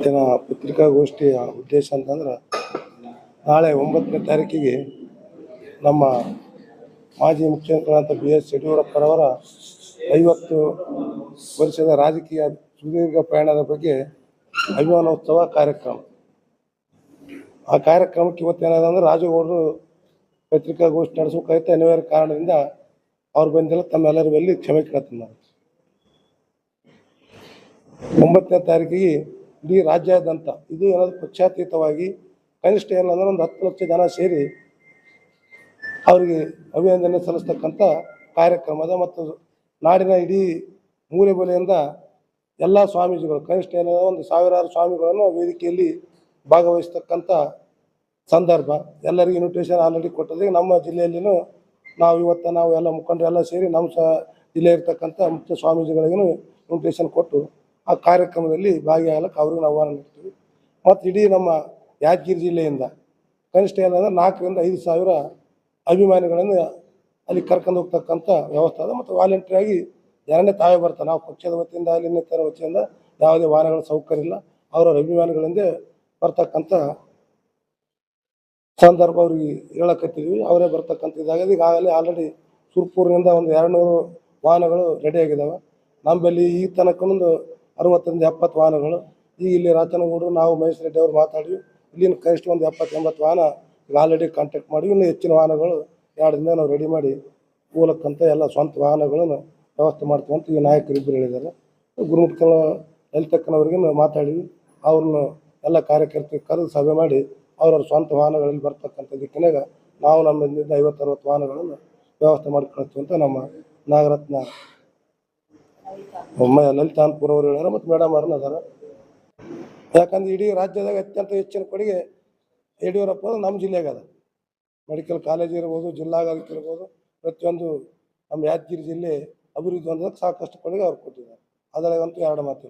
ಇವತ್ತಿನ ಪತ್ರಿಕಾಗೋಷ್ಠಿಯ ಉದ್ದೇಶ ಅಂತಂದ್ರೆ ನಾಳೆ 9ನೇ ತಾರೀಕಿಗೆ ನಮ್ಮ ಮಾಜಿ ಮುಖ್ಯಮಂತ್ರಿಗಳಂತ BS ಯಡಿಯೂರಪ್ಪರವರ 50 ವರ್ಷದ ರಾಜಕೀಯ ಸುದೀರ್ಘ ಪಯಣದ ಬಗ್ಗೆ ಅಭಿಮಾನೋತ್ಸವ ಕಾರ್ಯಕ್ರಮ. ಆ ಕಾರ್ಯಕ್ರಮಕ್ಕೆ ಇವತ್ತೇನಾದಂದ್ರೆ ರಾಜಗೌಡರು ಪತ್ರಿಕಾಗೋಷ್ಠಿ ನಡೆಸಬೇಕಾಯ್ತು. ಅನಿವಾರ್ಯ ಕಾರಣದಿಂದ ಅವ್ರು ಬಂದಿಲ್ಲ. ತಮ್ಮೆಲ್ಲರ ಬಳಿ ಕ್ಷಮೆ ಕೇಳ್ತೀನಿ ನಾನು. 9ನೇ ತಾರೀಕಿಗೆ ಇಡೀ ರಾಜ್ಯಾದ್ಯಂತ ಇದು ಏನಾದರೂ ಪಕ್ಷಾತೀತವಾಗಿ ಕನಿಷ್ಠ ಏನಂದ್ರೆ ಒಂದು 10 ಲಕ್ಷ ಜನ ಸೇರಿ ಅವರಿಗೆ ಅಭಿನಂದನೆ ಸಲ್ಲಿಸ್ತಕ್ಕಂಥ ಕಾರ್ಯಕ್ರಮದ ಮತ್ತು ನಾಡಿನ ಇಡೀ ಮೂಲೆ ಮೂಲೆಯಿಂದ ಎಲ್ಲ ಸ್ವಾಮೀಜಿಗಳು ಕನಿಷ್ಠ ಏನಾದರೂ ಒಂದು 1000 ಸ್ವಾಮಿಗಳನ್ನು ವೇದಿಕೆಯಲ್ಲಿ ಭಾಗವಹಿಸ್ತಕ್ಕಂಥ ಸಂದರ್ಭ. ಎಲ್ಲರಿಗೂ ಇನ್ವಿಟೇಷನ್ ಆಲ್ರೆಡಿ ಕೊಟ್ಟಿದ್ದೀವಿ. ನಮ್ಮ ಜಿಲ್ಲೆಯಲ್ಲಿನೂ ನಾವು ಎಲ್ಲ ಮುಖಂಡರೆಲ್ಲ ಸೇರಿ ನಮ್ಮ ಜಿಲ್ಲೆ ಇರ್ತಕ್ಕಂಥ ಮುಖ್ಯ ಸ್ವಾಮೀಜಿಗಳಿಗೂ ಇನ್ವಿಟೇಷನ್ ಕೊಟ್ಟು ಆ ಕಾರ್ಯಕ್ರಮದಲ್ಲಿ ಭಾಗಿಯಾಗಲಿಕ್ಕೆ ಅವ್ರಿಗೆ ಆಹ್ವಾನ ನೀಡ್ತೀವಿ. ಮತ್ತು ಇಡೀ ನಮ್ಮ ಯಾದಗಿರಿ ಜಿಲ್ಲೆಯಿಂದ ಕನಿಷ್ಠ ಏನಂದ್ರೆ 4 ರಿಂದ 5 ಸಾವಿರ ಅಭಿಮಾನಿಗಳನ್ನು ಅಲ್ಲಿ ಕರ್ಕೊಂಡು ಹೋಗ್ತಕ್ಕಂಥ ವ್ಯವಸ್ಥೆ ಅದ. ಮತ್ತು ವಾಲಂಟ್ರಿಯಾಗಿ ಜನನೇ ತಾವೇ ಬರ್ತಾರೆ. ನಾವು ಪಕ್ಷದ ವತಿಯಿಂದ ಅಲ್ಲಿ ಇನ್ನಿತರ ವತಿಯಿಂದ ಯಾವುದೇ ವಾಹನಗಳ ಸೌಕರ್ಯ ಇಲ್ಲ. ಅವರ ಅಭಿಮಾನಿಗಳಿಂದ ಬರ್ತಕ್ಕಂಥ ಸಂದರ್ಭ ಅವ್ರಿಗೆ ಹೇಳಕತ್ತಿದ್ವಿ. ಅವರೇ ಬರ್ತಕ್ಕಂಥದ್ದಾಗ ಈಗಾಗಲೇ ಆಲ್ರೆಡಿ ಸುರ್ಪುರಿನಿಂದ ಒಂದು 200 ವಾಹನಗಳು ರೆಡಿಯಾಗಿದ್ದಾವೆ. ನಮ್ಮಲ್ಲಿ ಈ ತನಕನೊಂದು 60 ರಿಂದ 70 ವಾಹನಗಳು. ಈಗ ಇಲ್ಲಿ ರಾಜನಗೌಡರು ನಾವು ಮಹೇಶ್ ರೆಡ್ಡಿ ಅವರು ಮಾತಾಡಿ ಇಲ್ಲಿನ ಕನಿಷ್ಠ ಒಂದು 70-80 ವಾಹನ ಈಗ ಆಲ್ರೆಡಿ ಕಾಂಟ್ಯಾಕ್ಟ್ ಮಾಡಿ ಇನ್ನೂ ಹೆಚ್ಚಿನ ವಾಹನಗಳು 2 ದಿನ ನಾವು ರೆಡಿ ಮಾಡಿ ಮೂಲಕ್ಕಂತ ಎಲ್ಲ ಸ್ವಂತ ವಾಹನಗಳನ್ನು ವ್ಯವಸ್ಥೆ ಮಾಡ್ತೀವಿ ಅಂತ ಈ ನಾಯಕರಿಬ್ಬರು ಹೇಳಿದ್ದಾರೆ. ಗುರುಮುಖ ಲಲಿತಕ್ಕನವ್ರಿಗೆ ಮಾತಾಡಿವಿ. ಅವ್ರನ್ನ ಎಲ್ಲ ಕಾರ್ಯಕರ್ತರಿಗೆ ಕರೆದು ಸಭೆ ಮಾಡಿ ಅವ್ರವ್ರ ಸ್ವಂತ ವಾಹನಗಳಲ್ಲಿ ಬರ್ತಕ್ಕಂಥ ದಿಕ್ಕಿನಾಗ ನಾವು ನಮ್ಮಿಂದ 50-60 ವಾಹನಗಳನ್ನು ವ್ಯವಸ್ಥೆ ಮಾಡಿ ಕಳಿಸ್ತೀವಿ ಅಂತ ನಮ್ಮ ನಾಗರತ್ನ ಲಲಿತಾನ್ಪುರ ಅವರು ಹೇಳ್ಯಾರ. ಮತ್ತು ಮೇಡಮ್ ಅವ್ರನ್ನ ಅದಾರ. ಯಾಕಂದ್ರೆ ಇಡೀ ರಾಜ್ಯದಾಗ ಅತ್ಯಂತ ಹೆಚ್ಚಿನ ಕೊಡುಗೆ ಯಡಿಯೂರಪ್ಪ ನಮ್ಮ ಜಿಲ್ಲೆಗೆ ಅದ. ಮೆಡಿಕಲ್ ಕಾಲೇಜ್ ಇರ್ಬೋದು, ಜಿಲ್ಲಾಡಳಿತ ಇರ್ಬೋದು, ಪ್ರತಿಯೊಂದು ನಮ್ಮ ಯಾದಗಿರಿ ಜಿಲ್ಲೆ ಅಭಿವೃದ್ಧಿ ಹೊಂದೋದಕ್ಕೆ ಸಾಕಷ್ಟು ಕೊಡುಗೆ ಅವ್ರು ಕೊಟ್ಟಿದ್ದಾರೆ. ಅದರಾಗಂತೂ ಎರಡು ಮಾತು.